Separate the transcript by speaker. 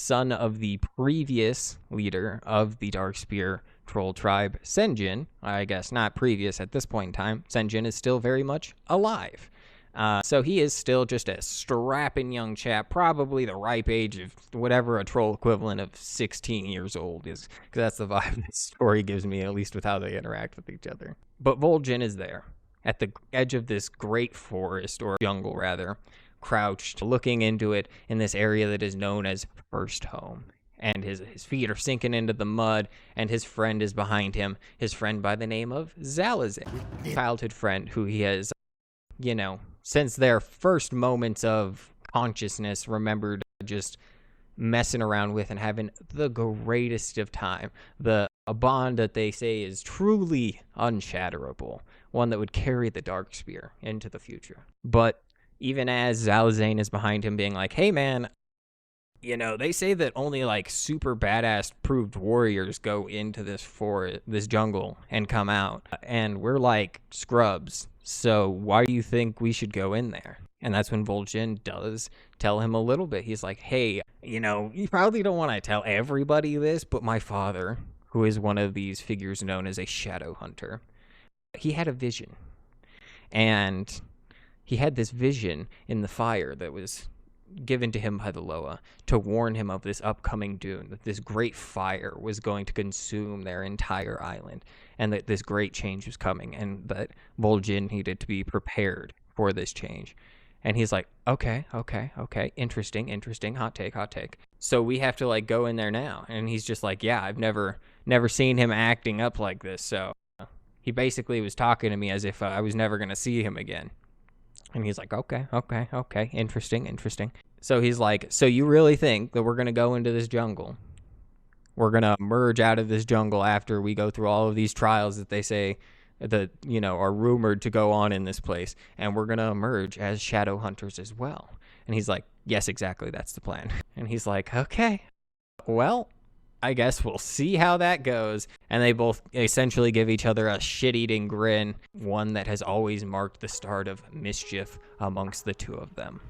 Speaker 1: son of the previous leader of the Darkspear troll tribe, Sen'jin. I guess not previous at this point in time. Sen'jin is still very much alive. So he is still just a strapping young chap, probably the ripe age of whatever a troll equivalent of 16 years old is, because that's the vibe this story gives me, at least with how they interact with each other. But Vol'jin is there, at the edge of this great forest, or jungle rather, crouched, looking into it in this area that is known as First Home. And his feet are sinking into the mud, and his friend is behind him, his friend by the name of Zalazane, childhood friend who he has, you know, since their first moments of consciousness, remembered just messing around with and having the greatest of time. A bond that they say is truly unshatterable, one that would carry the Darkspear into the future. But even as Zalazane is behind him being like, hey man, you know, they say that only like super badass proved warriors go into this forest, this jungle, and come out. And we're like scrubs. So why do you think we should go in there? And that's when Vol'jin does tell him a little bit. He's like, hey, you know, you probably don't want to tell everybody this, but my father, who is one of these figures known as a shadow hunter, he had a vision. And he had this vision in the fire that was given to him by the Loa to warn him of this upcoming doom, that this great fire was going to consume their entire island, and that this great change was coming, and that Vol'jin needed to be prepared for this change. And he's like, okay, interesting, hot take. So we have to like go in there now. And he's just like, yeah, I've never seen him acting up like this. So he basically was talking to me as if I was never going to see him again. And he's like, okay, interesting. So he's like, so you really think that we're going to go into this jungle? We're going to emerge out of this jungle after we go through all of these trials that they say that, you know, are rumored to go on in this place, and we're going to emerge as shadow hunters as well? And he's like, yes, exactly, that's the plan. And he's like, okay, well, I guess we'll see how that goes. And they both essentially give each other a shit-eating grin, one that has always marked the start of mischief amongst the two of them.